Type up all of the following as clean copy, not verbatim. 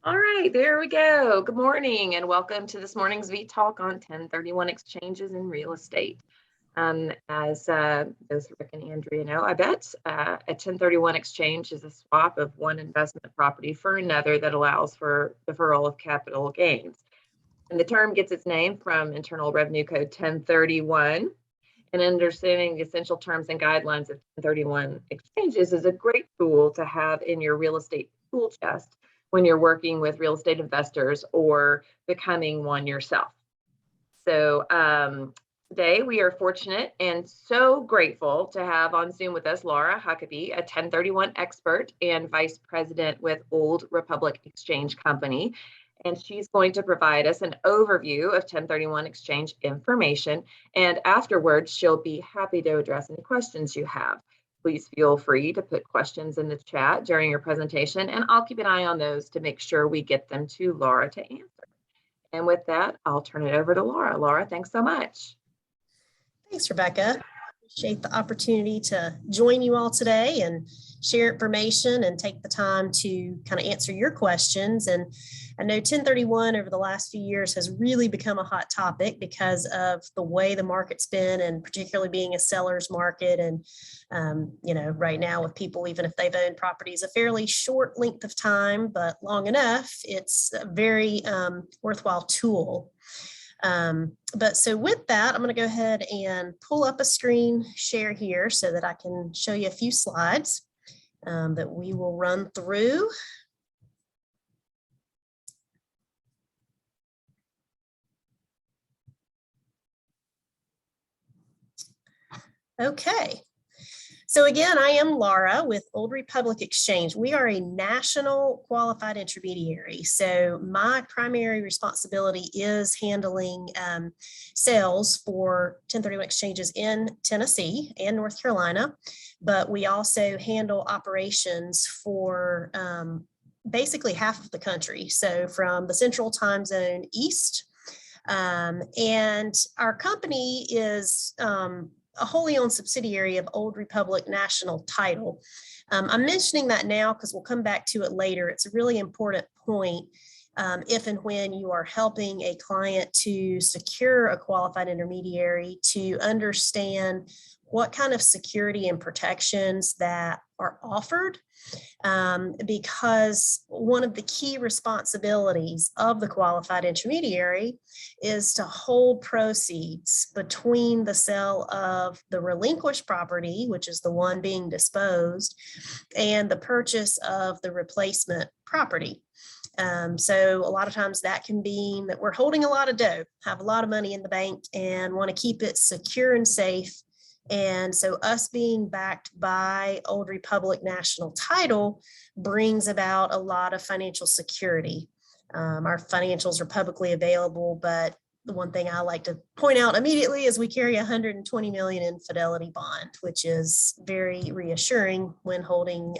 All right, there we go. Good morning and welcome to this morning's vTalk on 1031 exchanges in real estate. As both Rick and Andrea know, I bet a 1031 exchange is a swap of one investment property for another that allows for deferral of capital gains. And the term gets its name from Internal Revenue Code 1031. And understanding the essential terms and guidelines of 1031 exchanges is a great tool to have in your real estate tool chest when you're working with real estate investors or becoming one yourself. So today we are fortunate and so grateful to have on Zoom with us Laura Huckabee, a 1031 expert and vice president with Old Republic Exchange Company. And she's going to provide us an overview of 1031 exchange information. And afterwards, she'll be happy to address any questions you have. Please feel free to put questions in the chat during your presentation, and I'll keep an eye on those to make sure we get them to Laura to answer. And with that, I'll turn it over to Laura. Laura, thanks so much. Thanks, Rebecca. Appreciate the opportunity to join you all today and share information and take the time to kind of answer your questions. And I know 1031 over the last few years has really become a hot topic because of the way the market's been, and particularly being a seller's market. And, right now with people, even if they've owned properties a fairly short length of time, but long enough, it's a very worthwhile tool. So with that, I'm going to go ahead and pull up a screen share here so that I can show you a few slides that we will run through. Okay. So again, I am Laura with Old Republic Exchange. We are a national qualified intermediary. So my primary responsibility is handling sales for 1031 exchanges in Tennessee and North Carolina, but we also handle operations for basically half of the country. So from the central time zone east, and our company is a wholly owned subsidiary of Old Republic National Title. I'm mentioning that now because we'll come back to it later. It's a really important point if and when you are helping a client to secure a qualified intermediary, to understand what kind of security and protections that are offered, because one of the key responsibilities of the qualified intermediary is to hold proceeds between the sale of the relinquished property, which is the one being disposed, and the purchase of the replacement property. So a lot of times that can mean that we're holding a lot of dough, have a lot of money in the bank, and want to keep it secure and safe. And so us being backed by Old Republic National Title brings about a lot of financial security. Our financials are publicly available, but the one thing I like to point out immediately is we carry $120 million in fidelity bond, which is very reassuring when holding,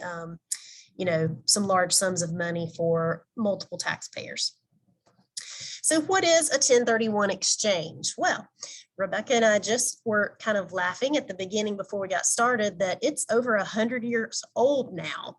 some large sums of money for multiple taxpayers. So what is a 1031 exchange? Well, Rebecca and I just were kind of laughing at the beginning before we got started that it's over 100 years old now.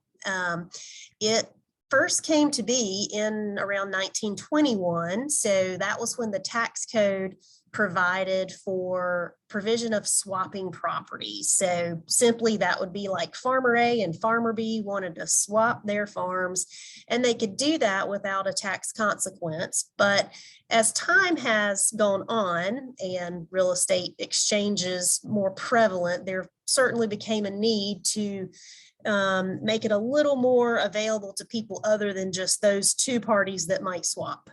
It first came to be in around 1921. So that was when the tax code provided for provision of swapping properties. So simply that would be like Farmer A and Farmer B wanted to swap their farms, and they could do that without a tax consequence. But as time has gone on and real estate exchanges more prevalent, there certainly became a need to make it a little more available to people other than just those two parties that might swap.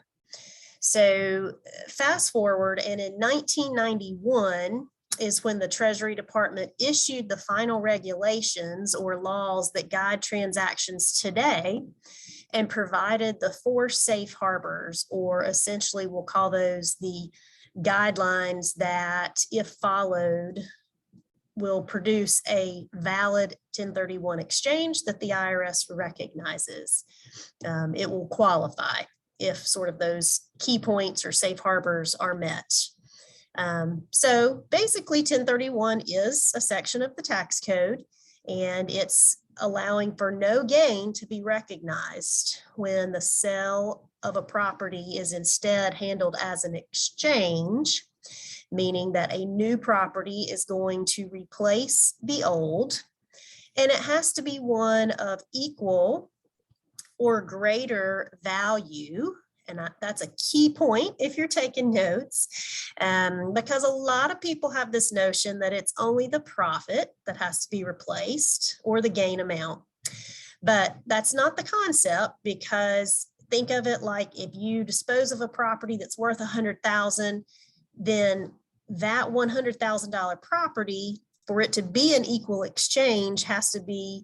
So fast forward, and in 1991 is when the Treasury Department issued the final regulations or laws that guide transactions today and provided the 4 safe harbors, or essentially we'll call those the guidelines that, if followed, will produce a valid 1031 exchange that the IRS recognizes. It will qualify if sort of those key points or safe harbors are met. So basically 1031 is a section of the tax code, and it's allowing for no gain to be recognized when the sale of a property is instead handled as an exchange, meaning that a new property is going to replace the old, and it has to be one of equal or greater value. And that's a key point if you're taking notes, because a lot of people have this notion that it's only the profit that has to be replaced or the gain amount. But that's not the concept, because think of it like if you dispose of a property that's worth $100,000, then that $100,000 property, for it to be an equal exchange, has to be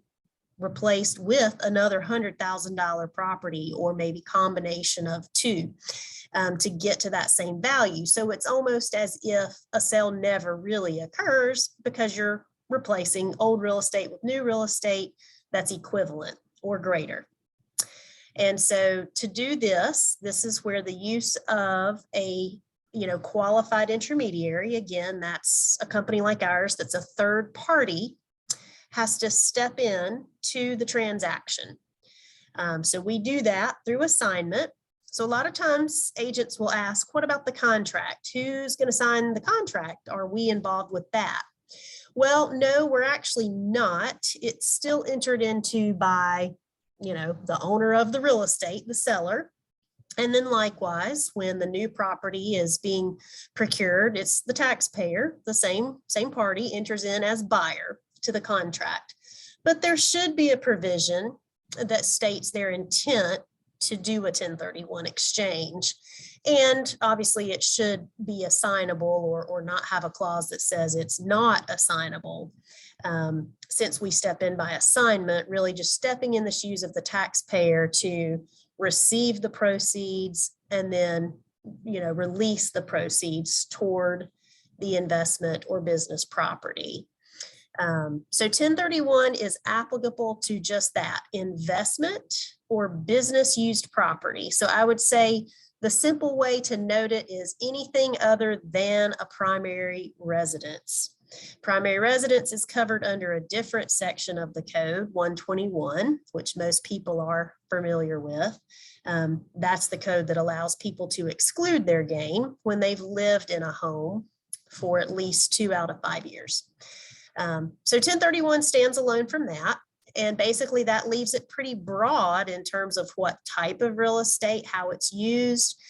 replaced with another $100,000 property, or maybe combination of two, to get to that same value. So it's almost as if a sale never really occurs, because you're replacing old real estate with new real estate that's equivalent or greater. And so to do this is where the use of a qualified intermediary, again, that's a company like ours that's a third party, has to step in to the transaction. So we do that through assignment. So a lot of times agents will ask, what about the contract? Who's going to sign the contract? Are we involved with that? Well, no, we're actually not. It's still entered into by, the owner of the real estate, the seller. And then likewise, when the new property is being procured, it's the taxpayer, the same party, enters in as buyer to the contract. But there should be a provision that states their intent to do a 1031 exchange. And obviously it should be assignable, or not have a clause that says it's not assignable. Since we step in by assignment, really just stepping in the shoes of the taxpayer to receive the proceeds and then, release the proceeds toward the investment or business property. So 1031 is applicable to just that, investment or business used property. So I would say the simple way to note it is anything other than a primary residence. Primary residence is covered under a different section of the code, 121, which most people are familiar with. That's the code that allows people to exclude their gain when they've lived in a home for at least 2 out of 5 years. So 1031 stands alone from that. And basically that leaves it pretty broad in terms of what type of real estate, how it's used.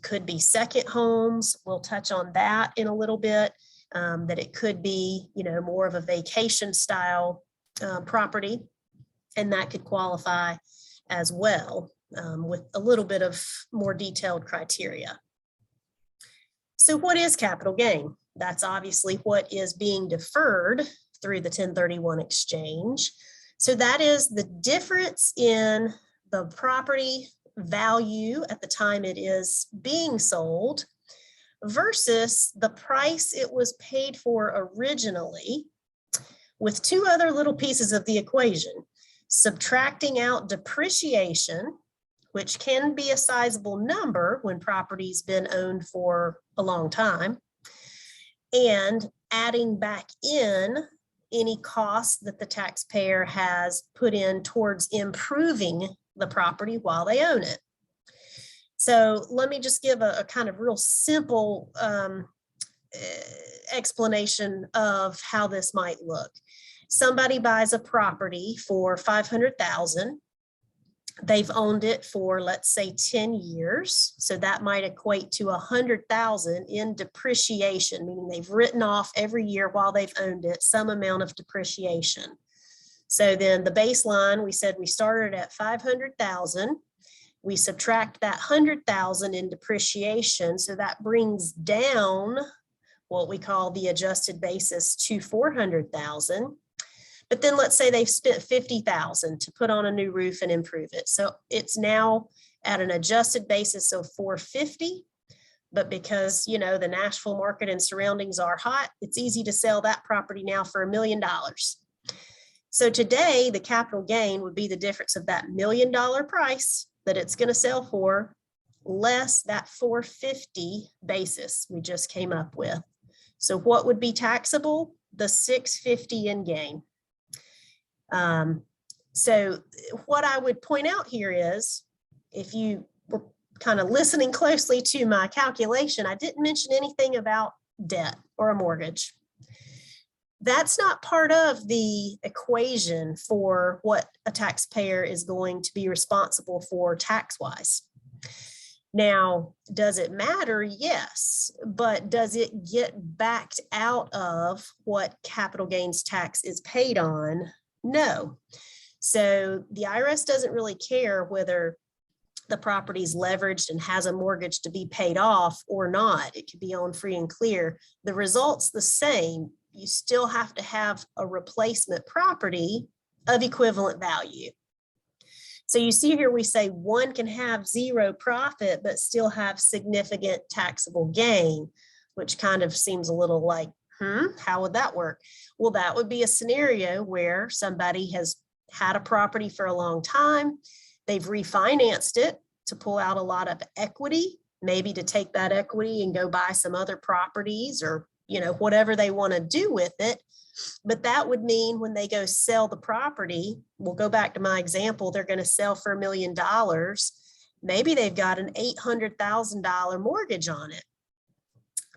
Could be second homes. We'll touch on that in a little bit. That it could be, more of a vacation style property, and that could qualify as well, with a little bit of more detailed criteria. So what is capital gain? That's obviously what is being deferred through the 1031 exchange. So that is the difference in the property value at the time it is being sold versus the price it was paid for originally, with 2 other little pieces of the equation: subtracting out depreciation, which can be a sizable number when property's been owned for a long time, and adding back in any costs that the taxpayer has put in towards improving the property while they own it. So let me just give a kind of real simple explanation of how this might look. Somebody buys a property for $500,000. They've owned it for, let's say, 10 years. So that might equate to $100,000 in depreciation, meaning they've written off every year while they've owned it some amount of depreciation. So then the baseline, we said we started at $500,000. We subtract that $100,000 in depreciation. So that brings down what we call the adjusted basis to $400,000. But then let's say they've spent $50,000 to put on a new roof and improve it. So it's now at an adjusted basis of $450,000. But because, the Nashville market and surroundings are hot, it's easy to sell that property now for $1 million. So today the capital gain would be the difference of that $1 million price that it's going to sell for, less that $450,000 basis we just came up with. So what would be taxable? The $650,000 in gain. So what I would point out here is, if you were kind of listening closely to my calculation, I didn't mention anything about debt or a mortgage. That's not part of the equation for what a taxpayer is going to be responsible for tax-wise. Now, does it matter? Yes, but does it get backed out of what capital gains tax is paid on? No. So the IRS doesn't really care whether the property is leveraged and has a mortgage to be paid off or not. It could be on free and clear. The result's the same. You still have to have a replacement property of equivalent value. So you see here, we say one can have zero profit, but still have significant taxable gain, which kind of seems a little like, how would that work? Well, that would be a scenario where somebody has had a property for a long time. They've refinanced it to pull out a lot of equity, maybe to take that equity and go buy some other properties, or, whatever they want to do with it. But that would mean when they go sell the property, we'll go back to my example, they're going to sell for $1 million. Maybe they've got an $800,000 mortgage on it.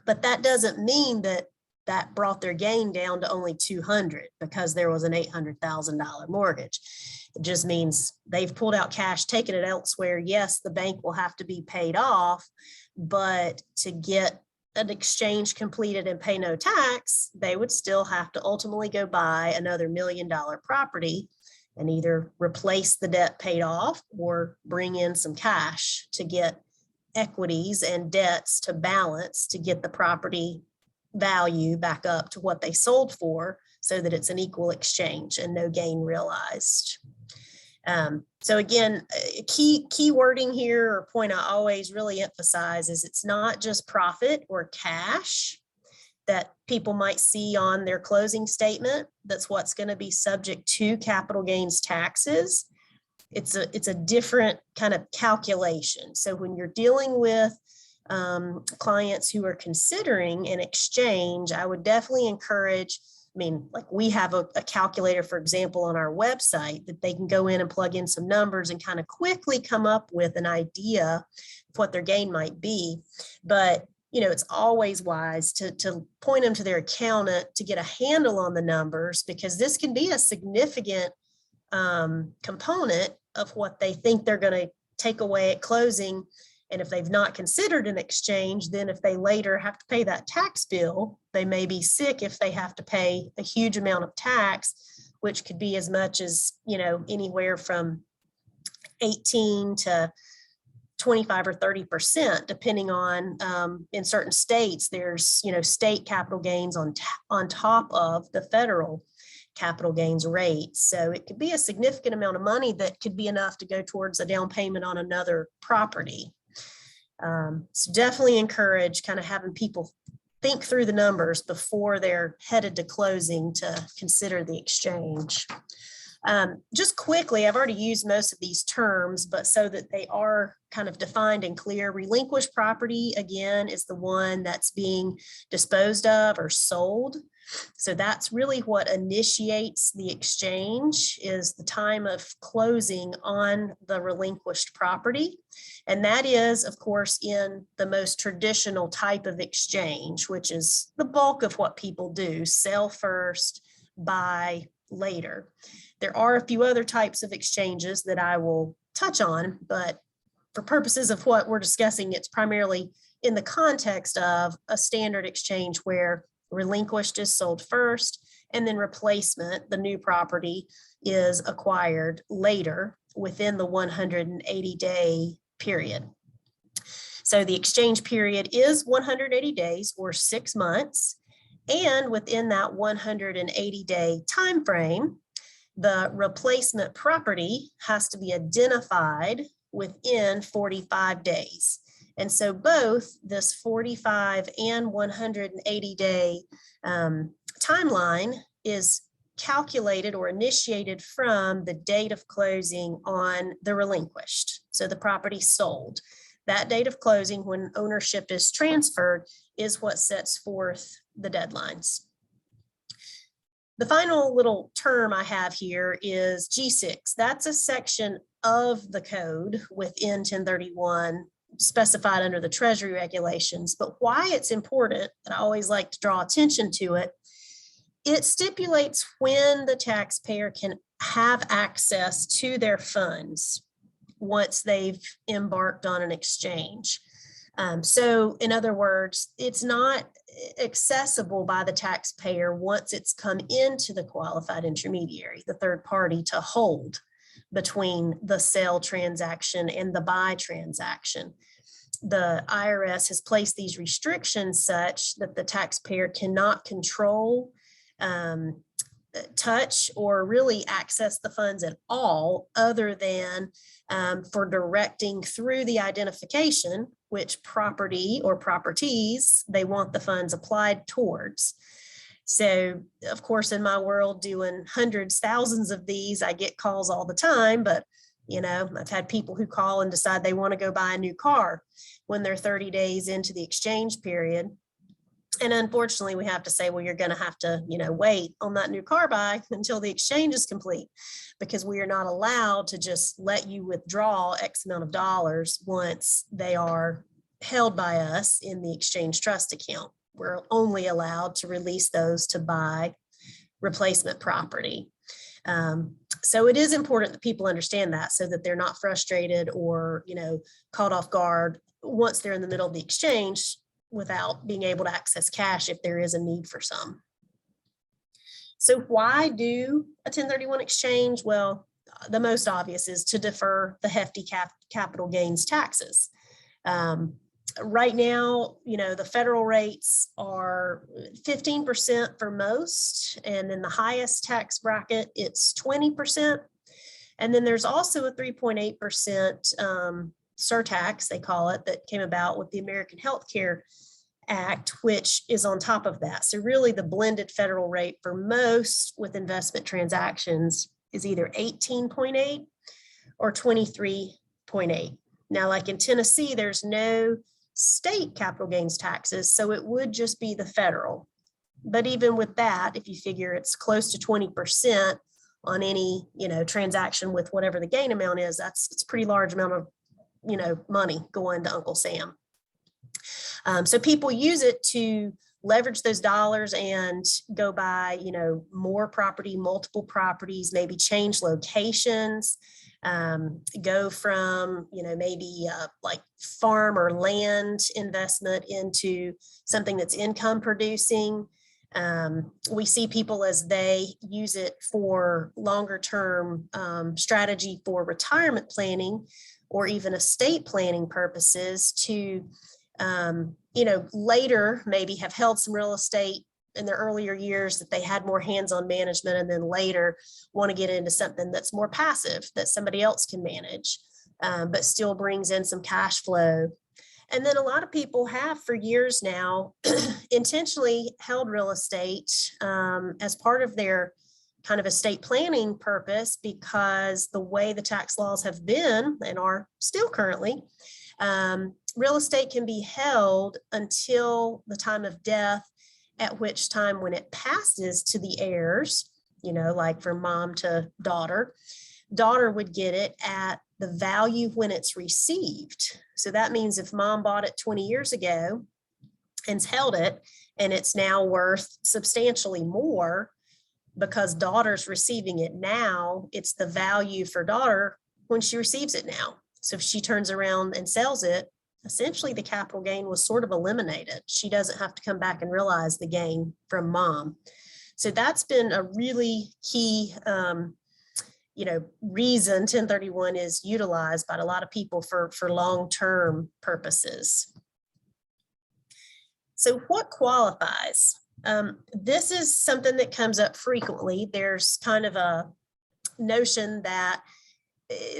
But that doesn't mean that that brought their gain down to only 200 because there was an $800,000 mortgage. It just means they've pulled out cash, taken it elsewhere. Yes, the bank will have to be paid off, but to get an exchange completed and pay no tax, they would still have to ultimately go buy another $1 million property and either replace the debt paid off or bring in some cash to get equities and debts to balance to get the property value back up to what they sold for, so that it's an equal exchange and no gain realized. So again, key wording here, or point I always really emphasize, is it's not just profit or cash that people might see on their closing statement that's what's going to be subject to capital gains taxes. It's a different kind of calculation. So when you're dealing with clients who are considering an exchange, I would definitely encourage, like we have a calculator, for example, on our website that they can go in and plug in some numbers and kind of quickly come up with an idea of what their gain might be. But, it's always wise to point them to their accountant to get a handle on the numbers, because this can be a significant component of what they think they're going to take away at closing. And if they've not considered an exchange, then if they later have to pay that tax bill, they may be sick if they have to pay a huge amount of tax, which could be as much as, anywhere from 18 to 25 or 30%, depending on, in certain states, there's, state capital gains on top of the federal capital gains rate. So it could be a significant amount of money that could be enough to go towards a down payment on another property. So definitely encourage kind of having people think through the numbers before they're headed to closing to consider the exchange. Just quickly, I've already used most of these terms, but so that they are kind of defined and clear, relinquished property, again, is the one that's being disposed of or sold. So that's really what initiates the exchange, is the time of closing on the relinquished property. And that is, of course, in the most traditional type of exchange, which is the bulk of what people do: sell first, buy later. There are a few other types of exchanges that I will touch on, but for purposes of what we're discussing, it's primarily in the context of a standard exchange where relinquished is sold first, and then replacement, the new property, is acquired later within the 180-day period. So the exchange period is 180 days or 6 months. And within that 180-day time frame, the replacement property has to be identified within 45 days. And so both this 45 and 180-day timeline is calculated or initiated from the date of closing on the relinquished. So the property sold. That date of closing, when ownership is transferred, is what sets forth the deadlines. The final little term I have here is G6. That's a section of the code within 1031 specified under the Treasury regulations. But why it's important, and I always like to draw attention to it, it stipulates when the taxpayer can have access to their funds once they've embarked on an exchange. So in other words, it's not accessible by the taxpayer once it's come into the qualified intermediary, the third party, to hold between the sell transaction and the buy transaction. The IRS has placed these restrictions such that the taxpayer cannot control, touch, or really access the funds at all, other than for directing through the identification which property or properties they want the funds applied towards. So, of course, in my world, doing hundreds, thousands of these, I get calls all the time, but I've had people who call and decide they want to go buy a new car when they're 30 days into the exchange period. And unfortunately, we have to say, well, you're going to have to, wait on that new car buy until the exchange is complete, because we are not allowed to just let you withdraw X amount of dollars once they are held by us in the exchange trust account. We're only allowed to release those to buy replacement property. So it is important that people understand that, so that they're not frustrated or, caught off guard once they're in the middle of the exchange without being able to access cash if there is a need for some. So why do a 1031 exchange? Well, the most obvious is to defer the hefty capital gains taxes. Right now, the federal rates are 15% for most, and in the highest tax bracket, it's 20%. And then there's also a 3.8% surtax, they call it, that came about with the American Health Care Act, which is on top of that. So really the blended federal rate for most with investment transactions is either 18.8 or 23.8. Now, like in Tennessee, there's no state capital gains taxes, so it would just be the federal. But even with that, if you figure it's close to 20% on any, transaction with whatever the gain amount is, it's a pretty large amount of, money going to Uncle Sam. So people use it to leverage those dollars and go buy, more property, multiple properties, maybe change locations, go from, maybe like farm or land investment into something that's income producing. We see people as they use it for longer term strategy for retirement planning or even estate planning purposes to, later maybe have held some real estate in their earlier years that they had more hands-on management, and then later want to get into something that's more passive that somebody else can manage, but still brings in some cash flow. And then a lot of people have for years now intentionally held real estate as part of their kind of estate planning purpose, because the way the tax laws have been and are still currently, real estate can be held until the time of death, at which time when it passes to the heirs, like from mom to daughter would get it at the value when it's received. So that means if mom bought it 20 years ago and's held it, and it's now worth substantially more because daughter's receiving it now, it's the value for daughter when she receives it now. So if she turns around and sells it, essentially the capital gain was sort of eliminated. She doesn't have to come back and realize the gain from mom. So that's been a really key, reason 1031 is utilized by a lot of people for long-term purposes. So what qualifies? This is something that comes up frequently. There's kind of a notion that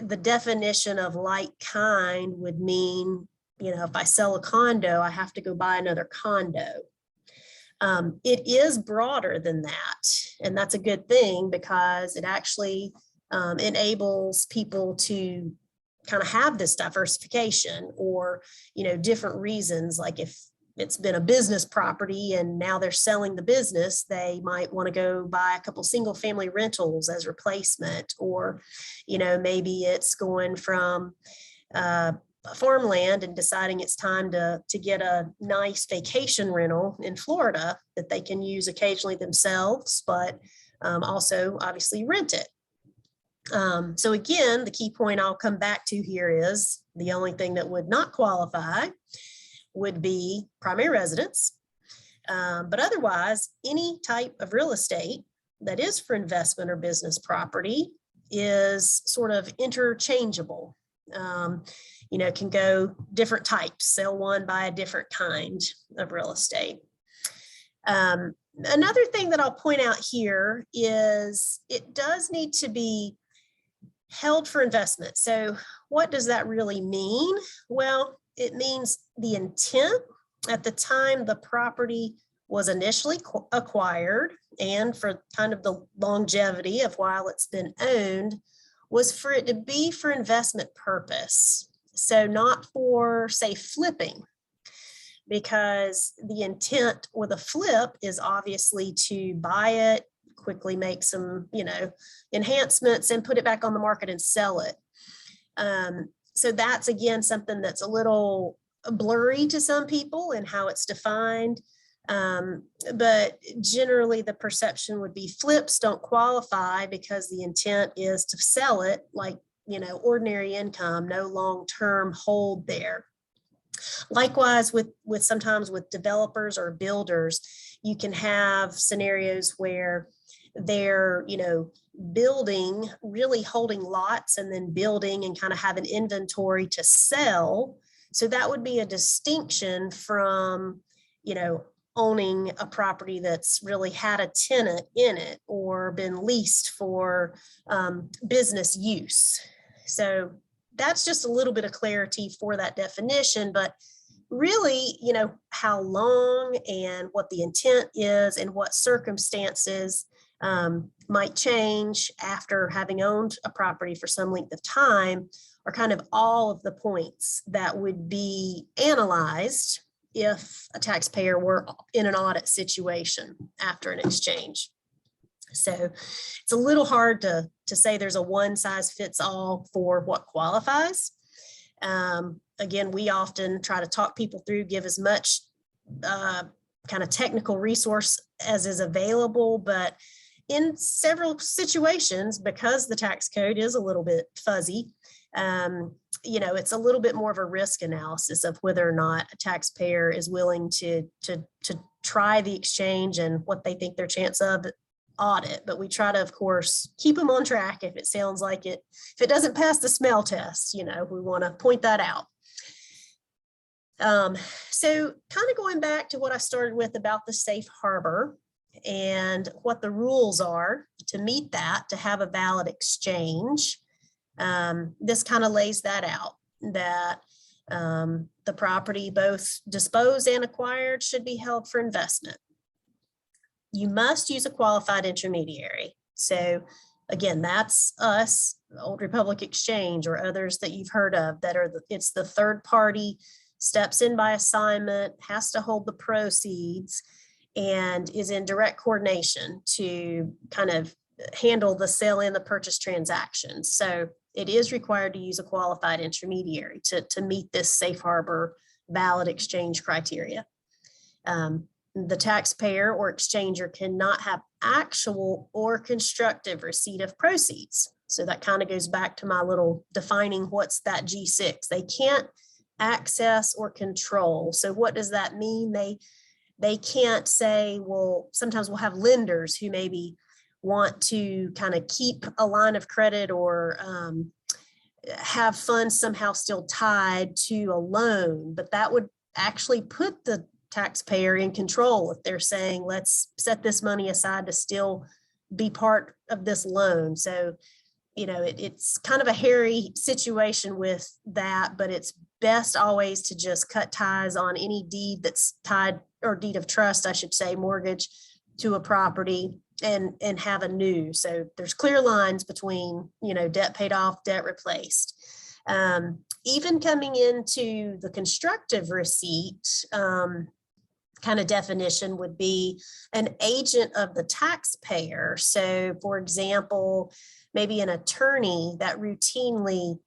the definition of like kind would mean, if I sell a condo, I have to go buy another condo. It is broader than that. And that's a good thing, because it actually enables people to kind of have this diversification or, different reasons. Like if it's been a business property and now they're selling the business, they might want to go buy a couple single family rentals as replacement, or, maybe it's going from farmland and deciding it's time to get a nice vacation rental in Florida that they can use occasionally themselves, but also obviously rent it. So again, the key point I'll come back to here is the only thing that would not qualify would be primary residence. But otherwise, any type of real estate that is for investment or business property is sort of interchangeable. Can go different types, sell one, buy a different kind of real estate. Another thing that I'll point out here is it does need to be held for investment. So what does that really mean? Well, it means the intent at the time the property was initially acquired and for kind of the longevity of while it's been owned was for it to be for investment purpose. So not for, say, flipping, because the intent with a flip is obviously to buy it, quickly make some, enhancements and put it back on the market and sell it. So that's, again, something that's a little blurry to some people and how it's defined. But generally the perception would be flips don't qualify because the intent is to sell it like, ordinary income, no long-term hold there. Likewise, with sometimes with developers or builders, you can have scenarios where they're, building, really holding lots and then building and kind of have an inventory to sell. So that would be a distinction from, owning a property that's really had a tenant in it or been leased for business use. So that's just a little bit of clarity for that definition, but really, how long and what the intent is and what circumstances might change after having owned a property for some length of time are kind of all of the points that would be analyzed if a taxpayer were in an audit situation after an exchange. So it's a little hard to say there's a one size fits all for what qualifies. Again, we often try to talk people through, give as much kind of technical resource as is available, but in several situations, because the tax code is a little bit fuzzy, it's a little bit more of a risk analysis of whether or not a taxpayer is willing to try the exchange and what they think their chance of audit. But we try to, of course, keep them on track if it sounds like it. If it doesn't pass the smell test, we want to point that out. So kind of going back to what I started with about the safe harbor and what the rules are to meet that, to have a valid exchange. This kind of lays that out, that the property, both disposed and acquired, should be held for investment. You must use a qualified intermediary. So again, that's us, Old Republic Exchange, or others that you've heard of that are, it's the third party, steps in by assignment, has to hold the proceeds, and is in direct coordination to kind of handle the sale and the purchase transactions. So it is required to use a qualified intermediary to meet this safe harbor valid exchange criteria. The taxpayer or exchanger cannot have actual or constructive receipt of proceeds. So that kind of goes back to my little defining what's that G6. They can't access or control. So what does that mean? They can't say, well, sometimes we'll have lenders who maybe want to kind of keep a line of credit or have funds somehow still tied to a loan, but that would actually put the taxpayer in control if they're saying, let's set this money aside to still be part of this loan. So, it's kind of a hairy situation with that, but it's best always to just cut ties on any deed that's tied, or deed of trust, I should say, mortgage to a property, and have a new. So there's clear lines between, debt paid off, debt replaced. Even coming into the constructive receipt, kind of definition would be an agent of the taxpayer. So for example, maybe an attorney that routinely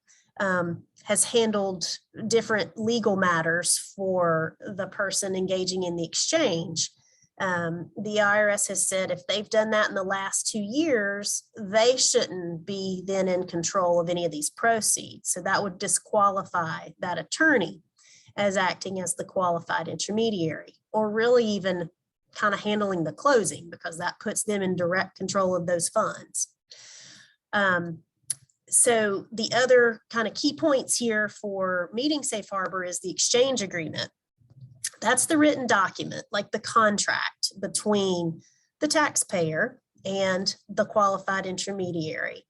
has handled different legal matters for the person engaging in the exchange. The IRS has said if they've done that in the last 2 years, they shouldn't be then in control of any of these proceeds. So that would disqualify that attorney as acting as the qualified intermediary, or really even kind of handling the closing, because that puts them in direct control of those funds. So the other kind of key points here for meeting safe harbor is the exchange agreement. That's the written document, like the contract between the taxpayer and the qualified intermediary.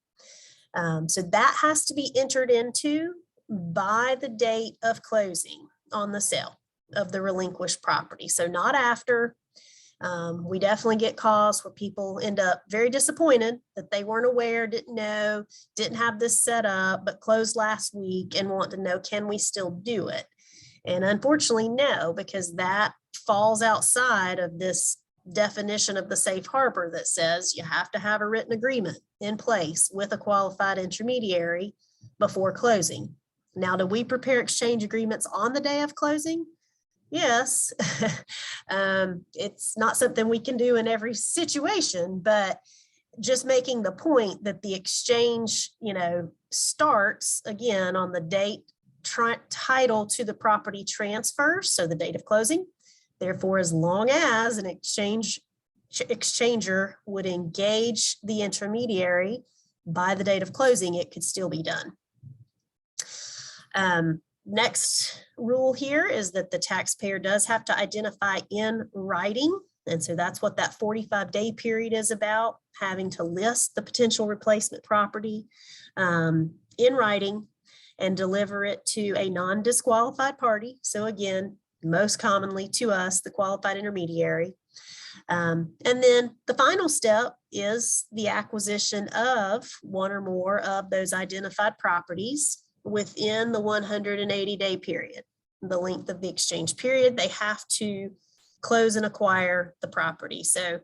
So that has to be entered into by the date of closing on the sale of the relinquished property. So not after. We definitely get calls where people end up very disappointed that they weren't aware, didn't know, didn't have this set up, but closed last week and want to know, can we still do it? And unfortunately, no, because that falls outside of this definition of the safe harbor that says you have to have a written agreement in place with a qualified intermediary before closing. Now, do we prepare exchange agreements on the day of closing? Yes. It's not something we can do in every situation, but just making the point that the exchange, starts again on the date title to the property transfers, so the date of closing. Therefore, as long as an exchanger would engage the intermediary by the date of closing, it could still be done. Next rule here is that the taxpayer does have to identify in writing. And so that's what that 45-day period is about, having to list the potential replacement property in writing and deliver it to a non-disqualified party. So again, most commonly to us, the qualified intermediary. And then the final step is the acquisition of one or more of those identified properties within the 180-day period, the length of the exchange period. They have to close and acquire the property. So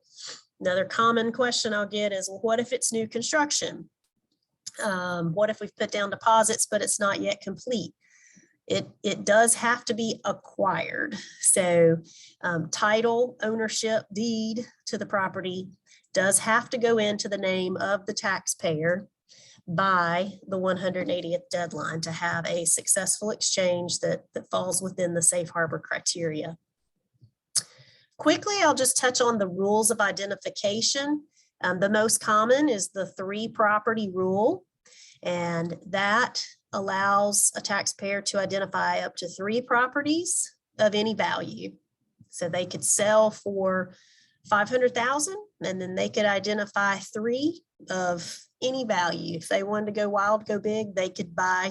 another common question I'll get is, well, what if it's new construction? What if we've put down deposits, but it's not yet complete? It does have to be acquired. So title, ownership, deed to the property does have to go into the name of the taxpayer by the 180th deadline to have a successful exchange that falls within the safe harbor criteria. Quickly, I'll just touch on the rules of identification. The most common is the 3 property rule, and that allows a taxpayer to identify up to 3 properties of any value. So they could sell for $500,000, and then they could identify 3 of any value. If they wanted to go wild, go big, they could identify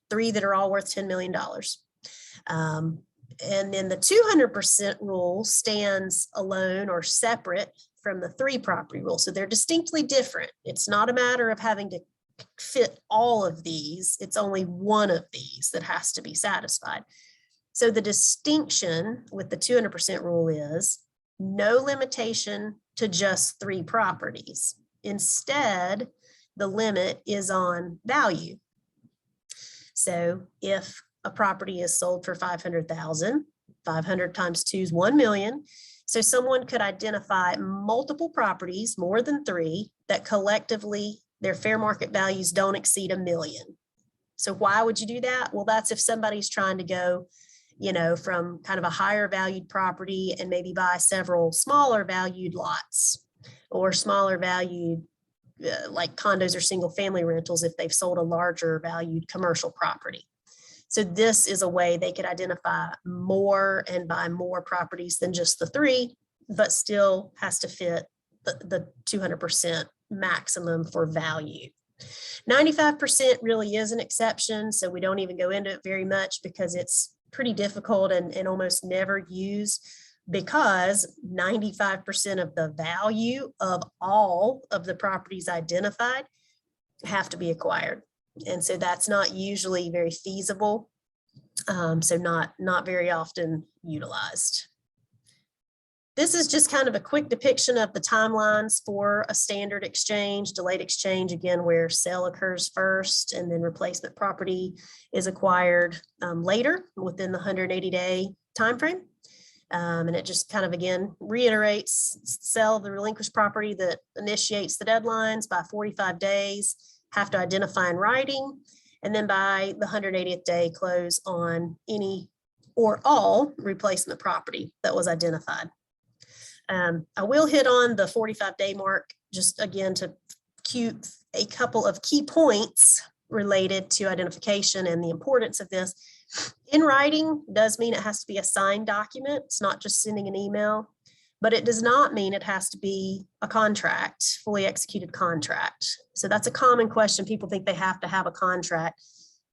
3 that are all worth $10 million. And then the 200% rule stands alone or separate from the 3 property rule. So they're distinctly different. It's not a matter of having to fit all of these. It's only one of these that has to be satisfied. So the distinction with the 200% rule is no limitation to just 3 properties. Instead, the limit is on value. So if a property is sold for $500,000, 500 times 2 is 1 million. So someone could identify multiple properties, more than 3, that collectively their fair market values don't exceed $1 million. So why would you do that? Well, that's if somebody's trying to go, from kind of a higher valued property and maybe buy several smaller valued lots, or smaller valued like condos or single family rentals if they've sold a larger valued commercial property. So this is a way they could identify more and buy more properties than just the 3, but still has to fit the 200% maximum for value. 95% really is an exception, so we don't even go into it very much because it's pretty difficult and almost never used, because 95% of the value of all of the properties identified have to be acquired. And so that's not usually very feasible So not very often utilized. This is just kind of a quick depiction of the timelines for a standard exchange, delayed exchange, again, where sale occurs first and then replacement property is acquired later within the 180-day timeframe. And it just kind of, again, reiterates sell the relinquished property that initiates the deadlines by 45 days, have to identify in writing, and then by the 180th day, close on any or all replacement property that was identified. I will hit on the 45-day mark, just again to cue a couple of key points related to identification and the importance of this. In writing does mean it has to be a signed document. It's not just sending an email, but it does not mean it has to be a contract, fully executed contract. So that's a common question. People think they have to have a contract.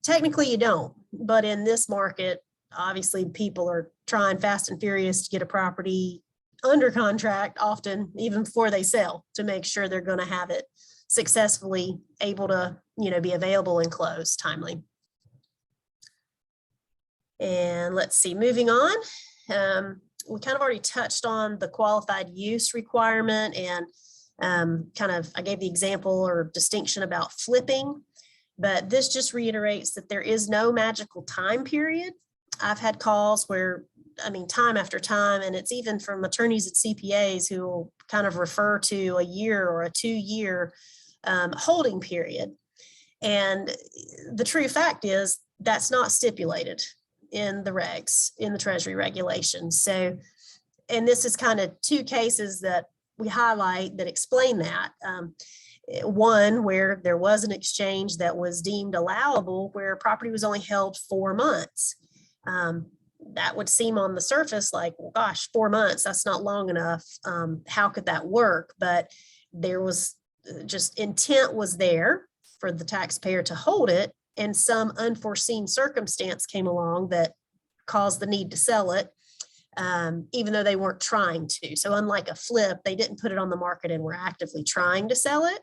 Technically you don't, but in this market, obviously people are trying fast and furious to get a property under contract, often even before they sell, to make sure they're going to have it successfully able to, be available and close timely. And let's see, moving on. We kind of already touched on the qualified use requirement, and I gave the example or distinction about flipping, but this just reiterates that there is no magical time period. I've had calls where, time after time, and it's even from attorneys and CPAs who will kind of refer to a year or a 2-year holding period. And the true fact is that's not stipulated in the regs, in the Treasury regulations. So, and this is kind of 2 cases that we highlight that explain that. One where there was an exchange that was deemed allowable where property was only held 4 months. That would seem on the surface like, well, gosh, 4 months, that's not long enough. How could that work? But there was just intent was there for the taxpayer to hold it, and some unforeseen circumstance came along that caused the need to sell it, even though they weren't trying to. So unlike a flip, they didn't put it on the market and were actively trying to sell it.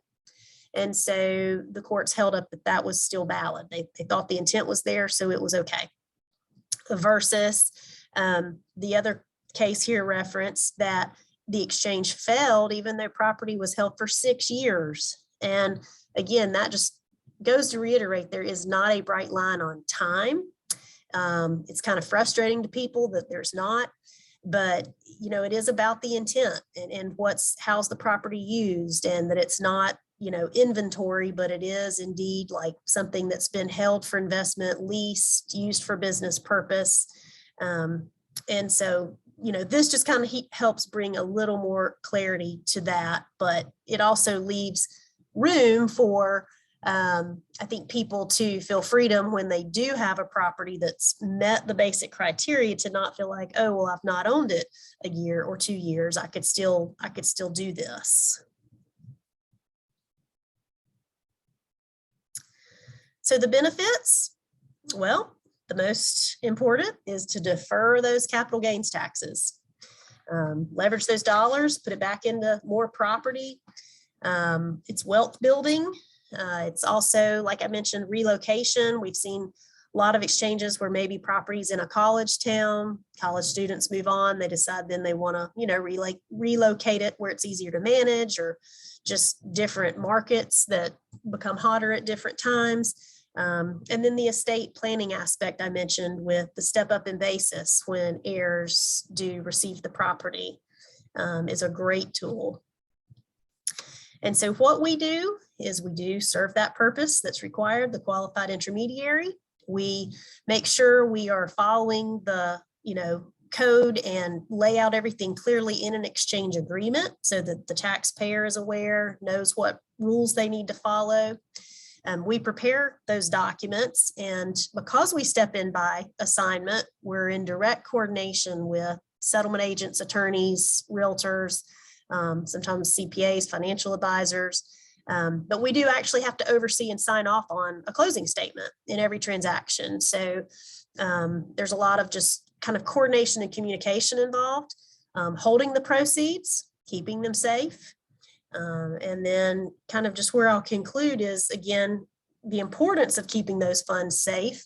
And so the courts held up that that was still valid. They thought the intent was there, so it was okay. Versus the other case here referenced that the exchange failed even though property was held for 6 years. And again, that just goes to reiterate there is not a bright line on time. It's kind of frustrating to people that there's not, but it is about the intent and how's the property used, and that it's not inventory, but it is indeed like something that's been held for investment, leased, used for business purpose. And so, this just kind of helps bring a little more clarity to that, but it also leaves room for, I think, people to feel freedom when they do have a property that's met the basic criteria to not feel like, oh, well, I've not owned it a year or 2 years. I could still do this. So the benefits, well, the most important is to defer those capital gains taxes. Leverage those dollars, put it back into more property. It's wealth building. It's also, like I mentioned, relocation. We've seen a lot of exchanges where maybe properties in a college town, college students move on, they decide then they want to, relocate it where it's easier to manage, or just different markets that become hotter at different times. And then the estate planning aspect I mentioned with the step up in basis when heirs do receive the property is a great tool. And so what we do is we do serve that purpose that's required, the qualified intermediary. We make sure we are following the, code and lay out everything clearly in an exchange agreement so that the taxpayer is aware, knows what rules they need to follow. We prepare those documents, and because we step in by assignment, we're in direct coordination with settlement agents, attorneys, realtors, sometimes CPAs, financial advisors, but we do actually have to oversee and sign off on a closing statement in every transaction. So there's a lot of just kind of coordination and communication involved, holding the proceeds, keeping them safe. And then kind of just where I'll conclude is, again, the importance of keeping those funds safe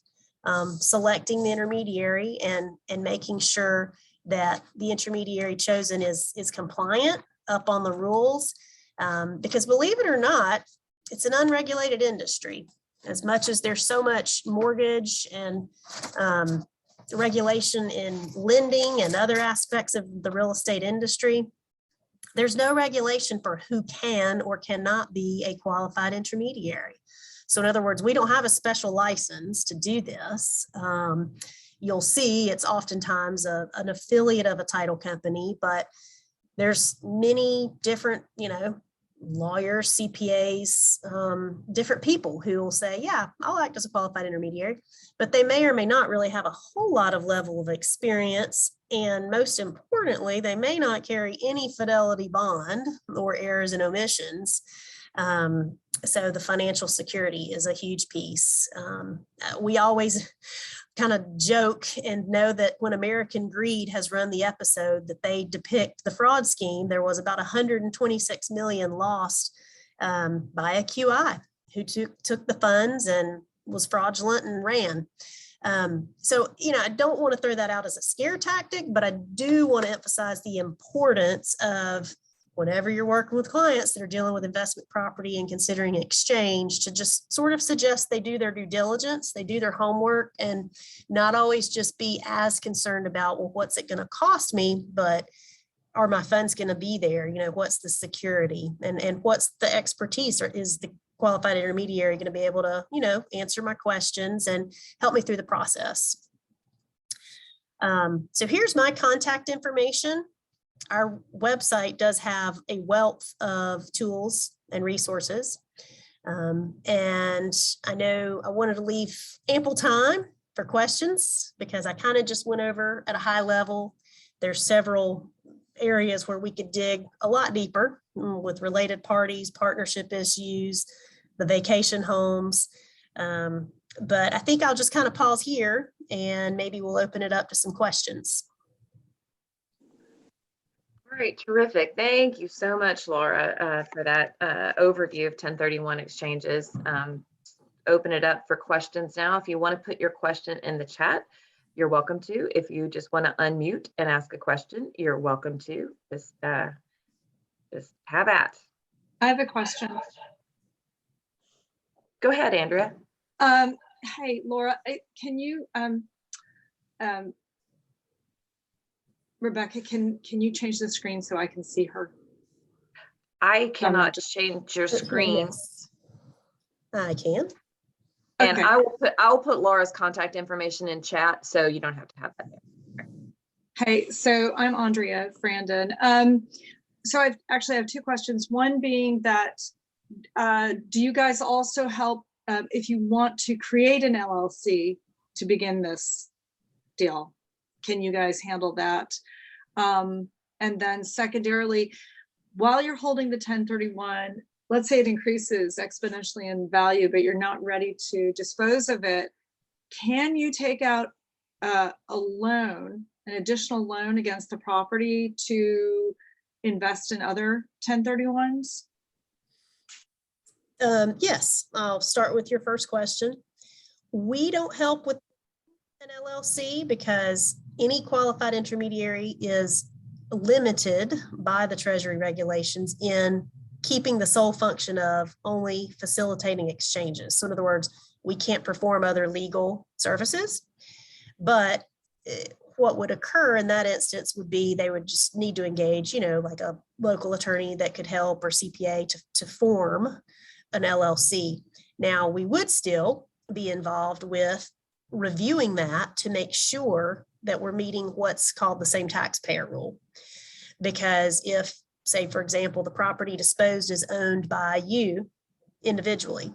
selecting the intermediary and making sure that the intermediary chosen is compliant up on the rules. Because believe it or not, it's an unregulated industry. As much as there's so much mortgage and regulation in lending and other aspects of the real estate industry, there's no regulation for who can or cannot be a qualified intermediary. So in other words, we don't have a special license to do this. You'll see it's oftentimes an affiliate of a title company, but there's many different, lawyers, CPAs, different people who will say, yeah, I'll act as a qualified intermediary, but they may or may not really have a whole lot of level of experience. And most importantly, they may not carry any fidelity bond or errors and omissions. So the financial security is a huge piece. We always kind of joke and know that when American Greed has run the episode that they depict the fraud scheme, there was about 126 million lost by a QI who took the funds and was fraudulent and ran. So, I don't want to throw that out as a scare tactic, but I do want to emphasize the importance of whenever you're working with clients that are dealing with investment property and considering exchange, to just sort of suggest they do their due diligence, they do their homework, and not always just be as concerned about, well, what's it going to cost me, but are my funds going to be there? What's the security and what's the expertise, or is the qualified intermediary going to be able to, answer my questions and help me through the process? So here's my contact information. Our website does have a wealth of tools and resources. And I know I wanted to leave ample time for questions because I kind of just went over at a high level. There's several areas where we could dig a lot deeper with related parties, partnership issues, the vacation homes. But I think I'll just kind of pause here and maybe we'll open it up to some questions. All right, terrific. Thank you so much, Laura, for that overview of 1031 exchanges. Open it up for questions now. If you want to put your question in the chat, you're welcome to. If you just want to unmute and ask a question, you're welcome to. Just have at. I have a question. Go ahead, Andrea. Hey, Laura, can you, Rebecca, can you change the screen so I can see her? I cannot change your screen. Yes, I can. And Okay. I'll put Laura's contact information in chat, so you don't have to have that there. Hey, so I'm Andrea Frandon. So I actually have two questions. One being that, do you guys also help if you want to create an LLC to begin this deal? Can you guys handle that? And then secondarily, while you're holding the 1031, let's say it increases exponentially in value, but you're not ready to dispose of it, can you take out a loan, an additional loan against the property to invest in other 1031s? Yes, I'll start with your first question. We don't help with an LLC because any qualified intermediary is limited by the Treasury regulations in keeping the sole function of only facilitating exchanges. So in other words, we can't perform other legal services, but what would occur in that instance would be they would just need to engage, like a local attorney that could help, or CPA to form an LLC. Now, we would still be involved with reviewing that to make sure that we're meeting what's called the same taxpayer rule. Because if, say, for example, the property disposed is owned by you individually,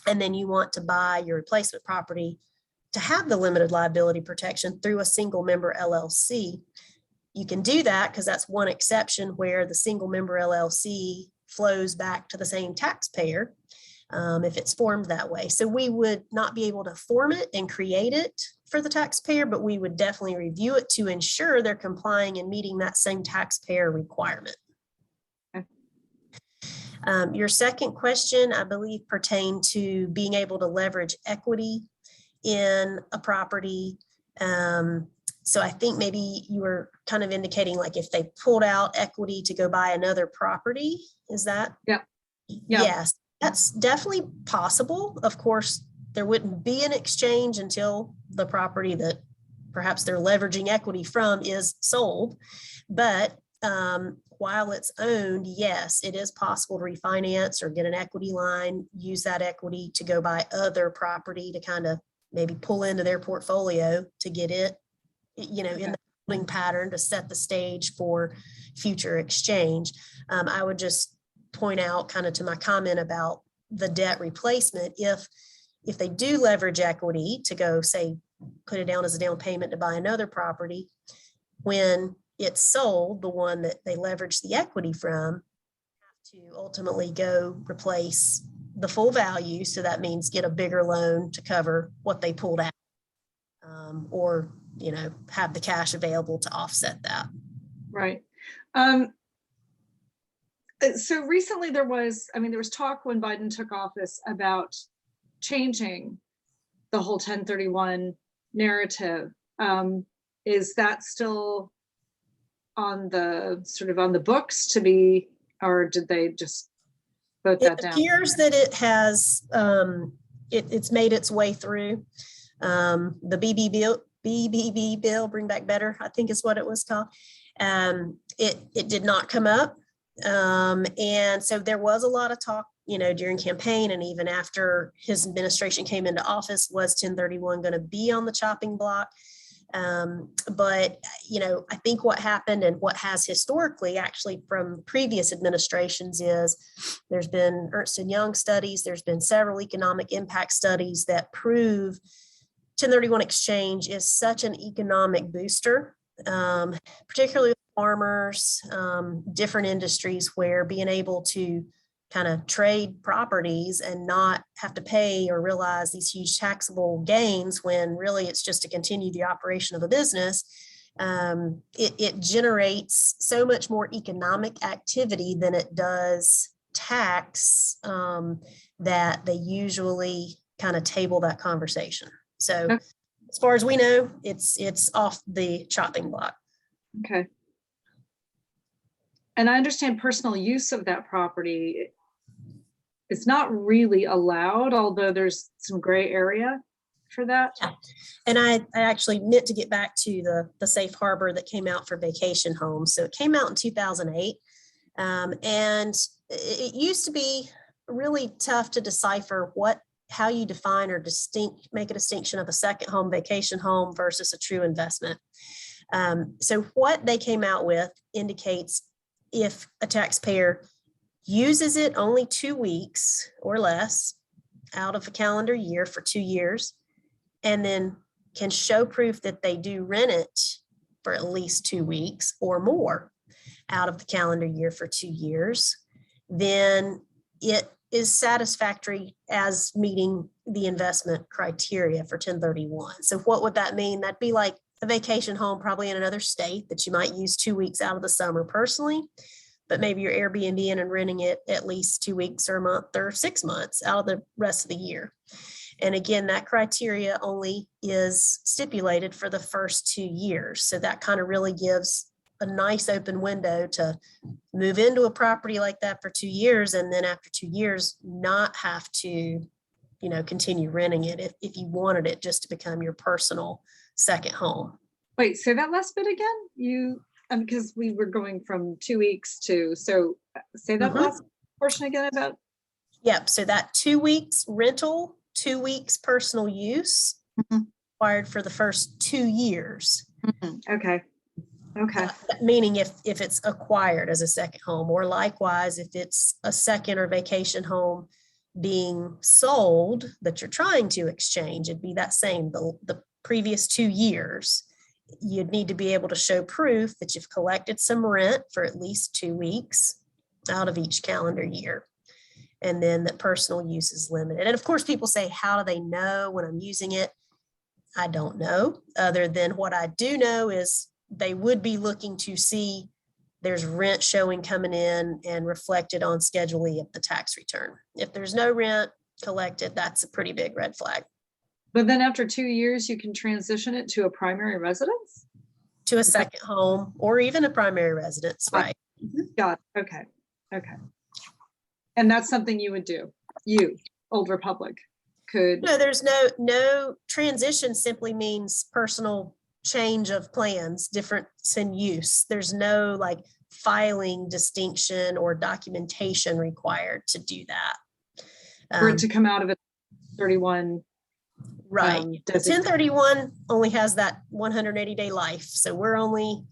and then you want to buy your replacement property to have the limited liability protection through a single member LLC, you can do that because that's one exception where the single member LLC flows back to the same taxpayer if it's formed that way. So we would not be able to form it and create it for the taxpayer, but we would definitely review it to ensure they're complying and meeting that same taxpayer requirement. Okay. Your second question, I believe, pertained to being able to leverage equity in a property. So I think maybe you were kind of indicating like if they pulled out equity to go buy another property, is that? Yeah. Yes, that's definitely possible. Of course, there wouldn't be an exchange until the property that perhaps they're leveraging equity from is sold. But while it's owned, yes, it is possible to refinance or get an equity line, use that equity to go buy other property to kind of maybe pull into their portfolio to get it, in the holding pattern to set the stage for future exchange. I would just point out kind of to my comment about the debt replacement, if they do leverage equity to go, say, put it down as a down payment to buy another property, when it's sold, the one that they leverage the equity from, have to ultimately go replace the full value. So that means get a bigger loan to cover what they pulled out, or have the cash available to offset that. Right. So recently there was talk when Biden took office about changing the whole 1031 narrative. Is that still on the books to be, or did they just vote that down? It appears that it has, it's made its way through. The BBB bill, Bring Back Better, I think is what it was called. It did not come up. And so there was a lot of talk, during campaign and even after his administration came into office, was 1031 going to be on the chopping block? But I think what happened and what has historically actually from previous administrations is there's been Ernst & Young studies, there's been several economic impact studies that prove 1031 exchange is such an economic booster, particularly with farmers, different industries, where being able to kind of trade properties and not have to pay or realize these huge taxable gains when really it's just to continue the operation of a business. It generates so much more economic activity than it does tax, that they usually kind of table that conversation. So okay. As far as we know, it's off the chopping block. Okay. And I understand personal use of that property is not really allowed, although there's some gray area for that. Yeah. And I actually meant to get back to the safe harbor that came out for vacation homes. So it came out in 2008. And it used to be really tough to decipher how you define or make a distinction of a second home, vacation home versus a true investment. So what they came out with indicates if a taxpayer uses it only 2 weeks or less out of a calendar year for 2 years, and then can show proof that they do rent it for at least 2 weeks or more out of the calendar year for 2 years, then it is satisfactory as meeting the investment criteria for 1031. So what would that mean? That'd be like a vacation home, probably in another state, that you might use 2 weeks out of the summer personally, but maybe you're Airbnb and renting it at least 2 weeks or a month or 6 months out of the rest of the year. And again, that criteria only is stipulated for the first 2 years. So that kind of really gives a nice open window to move into a property like that for 2 years. And then after 2 years, not have to, continue renting it if you wanted it just to become your personal second home. Wait, say that last bit again. Because we were going from 2 weeks to, so say that last portion again about. Yep. So that 2 weeks rental, 2 weeks personal use, required for the first 2 years. Okay. Meaning if it's acquired as a second home, or likewise, if it's a second or vacation home being sold that you're trying to exchange, it'd be that same, the previous 2 years. You'd need to be able to show proof that you've collected some rent for at least 2 weeks out of each calendar year. And then that personal use is limited. And of course, people say, how do they know when I'm using it? I don't know, other than what I do know is they would be looking to see there's rent showing coming in and reflected on Schedule E of the tax return. If there's no rent collected, that's a pretty big red flag. But then after 2 years, you can transition it to a primary residence? To a second home or even a primary residence, right? Got it. Okay. Okay. And that's something you would do. You, Old Republic, could. No, there's no transition simply means personal change of plans, difference in use. There's no like filing distinction or documentation required to do that. For it to come out of a 31. Right. 1031 only has that 180-day life. So we're only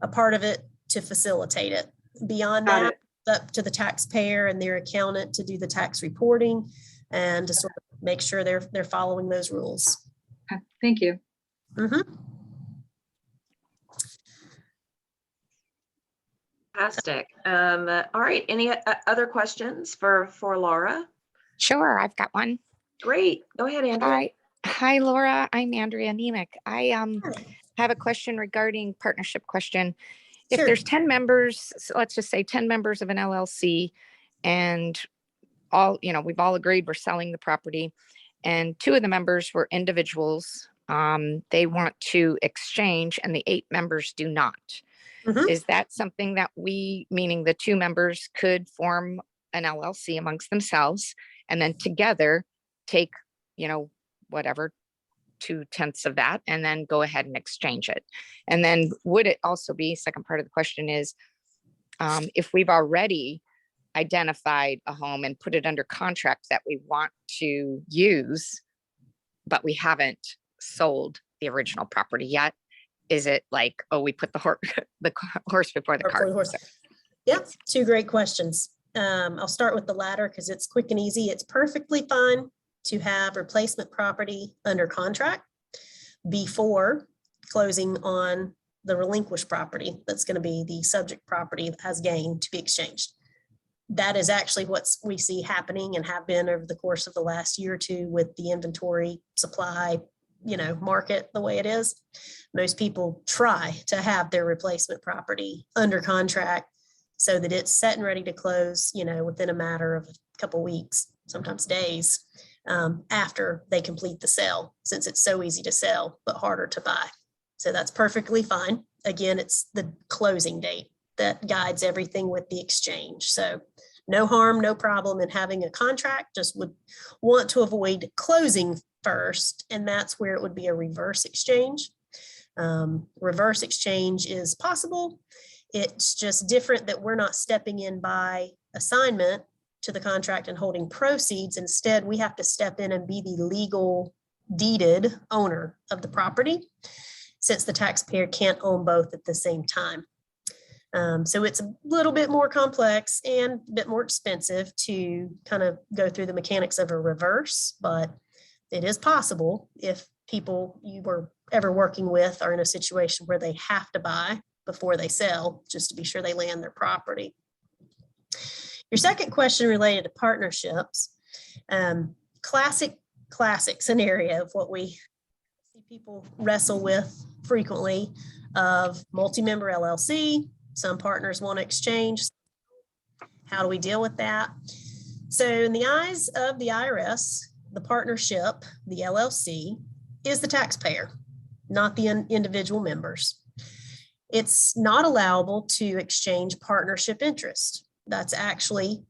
a part of it to facilitate it. Beyond that, it's up to the taxpayer and their accountant to do the tax reporting and to sort of make sure they're following those rules. Okay. Thank you. Fantastic. All right. Any other questions for Laura? Sure, I've got one. Great. Go ahead, Andrea. Hi, Laura. I'm Andrea Nemec. I have a question regarding partnership question. If Sure. there's 10 members, so let's just say 10 members of an LLC, and all, we've all agreed we're selling the property, and 2 of the members were individuals. They want to exchange, and the 8 members do not. Is that something that we, meaning the 2 members, could form an LLC amongst themselves and then together take, whatever 2/10 of that and then go ahead and exchange it? And then would it also be, second part of the question is, if we've already identified a home and put it under contract that we want to use, but we haven't sold the original property yet, is it like, oh, we put the horse before the cart? Yep, 2 great questions. I'll start with the latter because it's quick and easy. It's perfectly fine to have replacement property under contract before closing on the relinquished property that's going to be the subject property that has gain to be exchanged. That is actually what we see happening and have been over the course of the last year or 2 with the inventory supply, market the way it is. Most people try to have their replacement property under contract so that it's set and ready to close, within a matter of a couple weeks, sometimes days, after they complete the sale, since it's so easy to sell, but harder to buy. So that's perfectly fine. Again, it's the closing date that guides everything with the exchange. So no harm, no problem in having a contract, just would want to avoid closing first. And that's where it would be a reverse exchange. Reverse exchange is possible. It's just different that we're not stepping in by assignment to the contract and holding proceeds. Instead, we have to step in and be the legal deeded owner of the property, since the taxpayer can't own both at the same time. So it's a little bit more complex and a bit more expensive to kind of go through the mechanics of a reverse, but it is possible if people you were ever working with are in a situation where they have to buy before they sell, just to be sure they land their property. Your second question related to partnerships, classic scenario of what we see people wrestle with frequently of multi-member LLC. Some partners want to exchange. How do we deal with that? So in the eyes of the IRS, the partnership, the LLC, is the taxpayer, not the individual members. It's not allowable to exchange partnership interest. That's actually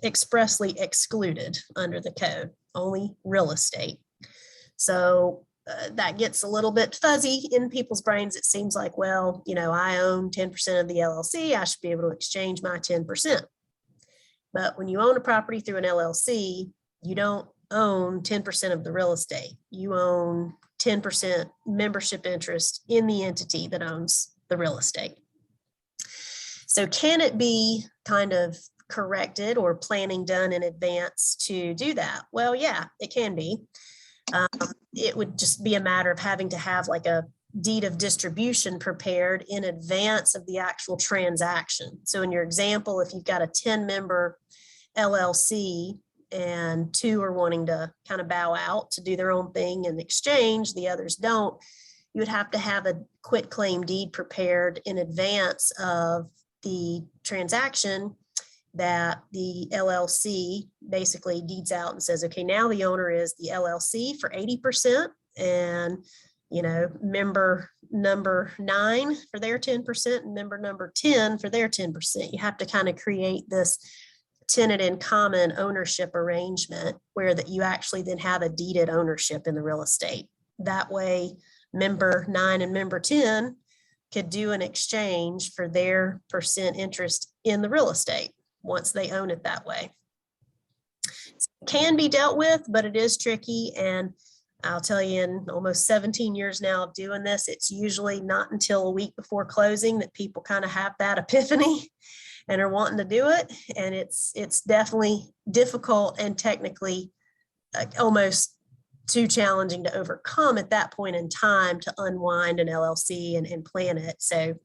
expressly excluded under the code, only real estate. So that gets a little bit fuzzy in people's brains. It seems like, well, I own 10% of the LLC. I should be able to exchange my 10%. But when you own a property through an LLC, you don't own 10% of the real estate. You own 10% membership interest in the entity that owns the real estate. So can it be kind of corrected or planning done in advance to do that? Well, yeah, it can be. It would just be a matter of having to have like a deed of distribution prepared in advance of the actual transaction. So in your example, if you've got a 10-member LLC and 2 are wanting to kind of bow out to do their own thing and exchange, the others don't, you would have to have a quitclaim deed prepared in advance of the transaction that the LLC basically deeds out and says, okay, now the owner is the LLC for 80%, and member number 9 for their 10%, and member number 10 for their 10%. You have to kind of create this tenant in common ownership arrangement where that you actually then have a deeded ownership in the real estate. That way, member 9 and member 10 could do an exchange for their percent interest in the real estate once they own it that way. It can be dealt with, but it is tricky. And I'll tell you, in almost 17 years now of doing this, it's usually not until a week before closing that people kind of have that epiphany and are wanting to do it. And it's definitely difficult and technically almost too challenging to overcome at that point in time to unwind an LLC and plan it. So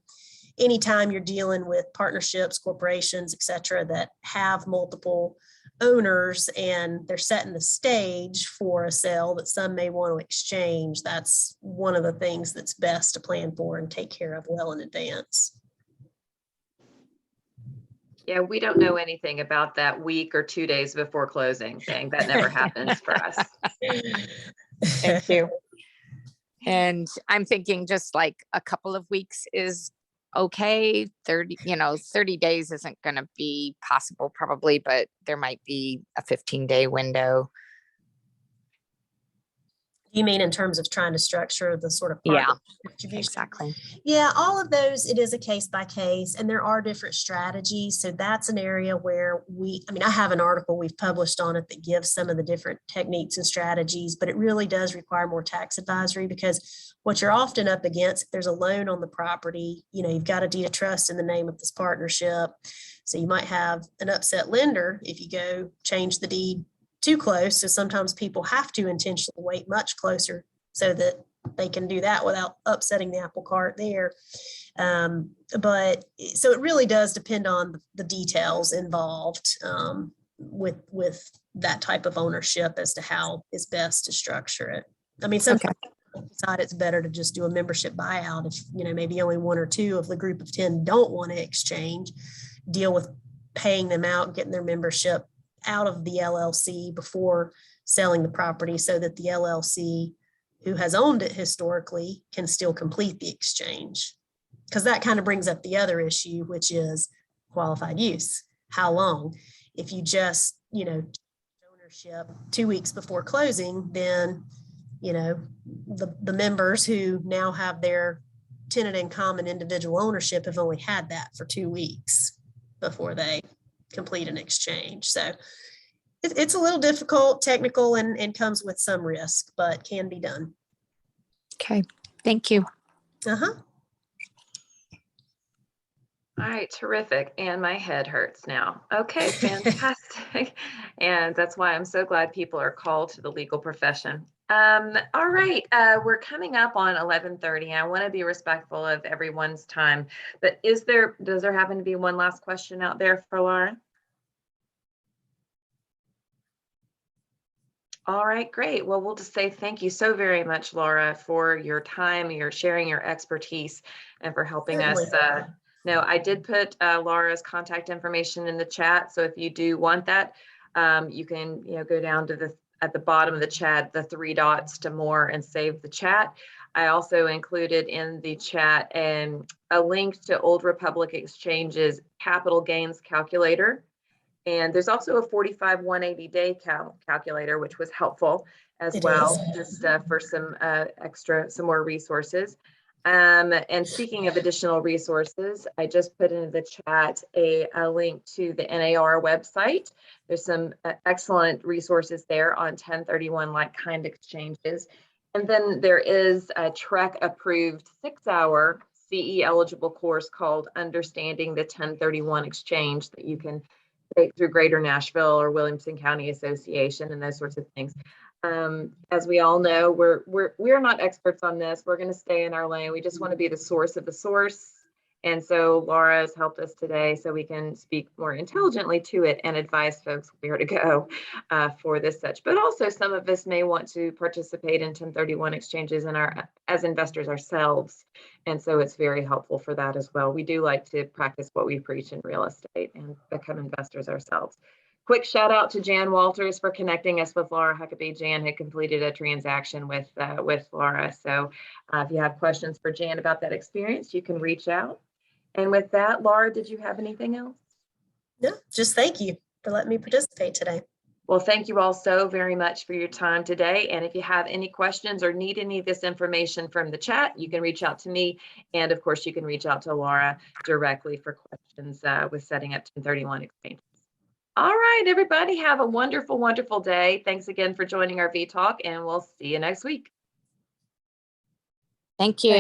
anytime you're dealing with partnerships, corporations, et cetera, that have multiple owners and they're setting the stage for a sale that some may want to exchange, that's one of the things that's best to plan for and take care of well in advance. Yeah, we don't know anything about that week or 2 days before closing thing. That never happens for us. Thank you. And I'm thinking just like a couple of weeks is okay. 30 days isn't going to be possible probably, but there might be a 15-day window. You mean in terms of trying to structure the sort of distribution? Exactly. Yeah, all of those, it is a case by case, and there are different strategies. So that's an area where I have an article we've published on it that gives some of the different techniques and strategies, but it really does require more tax advisory, because what you're often up against, if there's a loan on the property, you've got a deed of trust in the name of this partnership. So you might have an upset lender if you go change the deed too close. So sometimes people have to intentionally wait much closer so that they can do that without upsetting the apple cart there. But so it really does depend on the details involved with that type of ownership as to how is best to structure it. I mean, sometimes decide it's better to just do a membership buyout if maybe only 1 or 2 of the group of 10 don't want to exchange, deal with paying them out, getting their membership out of the LLC before selling the property so that the LLC who has owned it historically can still complete the exchange. Because that kind of brings up the other issue, which is qualified use. How long? If you just, ownership 2 weeks before closing, then, the members who now have their tenant in common individual ownership have only had that for 2 weeks before they complete an exchange. So it's a little difficult, technical, and comes with some risk, but can be done. Okay, thank you. Uh-huh. All right, terrific. And my head hurts now. Okay, fantastic. And that's why I'm so glad people are called to the legal profession. All right, we're coming up on 11:30. I want to be respectful of everyone's time, but does there happen to be one last question out there for Laura? All right, great. Well, we'll just say thank you so very much, Laura, for your time, your sharing your expertise, and for helping us. No, I did put Laura's contact information in the chat. So if you do want that, you can go down to at the bottom of the chat, the 3 dots to more, and save the chat. I also included in the chat a link to Old Republic Exchange's capital gains calculator. And there's also a 45 180-day calculator, which was helpful as well, just for some more resources. And speaking of additional resources, I just put into the chat a link to the NAR website. There's some excellent resources there on 1031 like-kind exchanges. And then there is a TREC-approved 6-hour CE-eligible course called Understanding the 1031 Exchange that you can take through Greater Nashville or Williamson County Association and those sorts of things. As we all know, we're not experts on this. We're going to stay in our lane. We just want to be the source of the source And so Laura has helped us today so we can speak more intelligently to it and advise folks where to go for this such. But also some of us may want to participate in 1031 exchanges as investors ourselves. And so it's very helpful for that as well. We do like to practice what we preach in real estate and become investors ourselves. Quick shout out to Jan Walters for connecting us with Laura Huckabee. Jan had completed a transaction with Laura. So if you have questions for Jan about that experience, you can reach out. And with that, Laura, did you have anything else? No, just thank you for letting me participate today. Well, thank you all so very much for your time today. And if you have any questions or need any of this information from the chat, you can reach out to me. And of course, you can reach out to Laura directly for questions with setting up 1031 exchanges. All right, everybody, have a wonderful, wonderful day. Thanks again for joining our vTalk, and we'll see you next week. Thank you.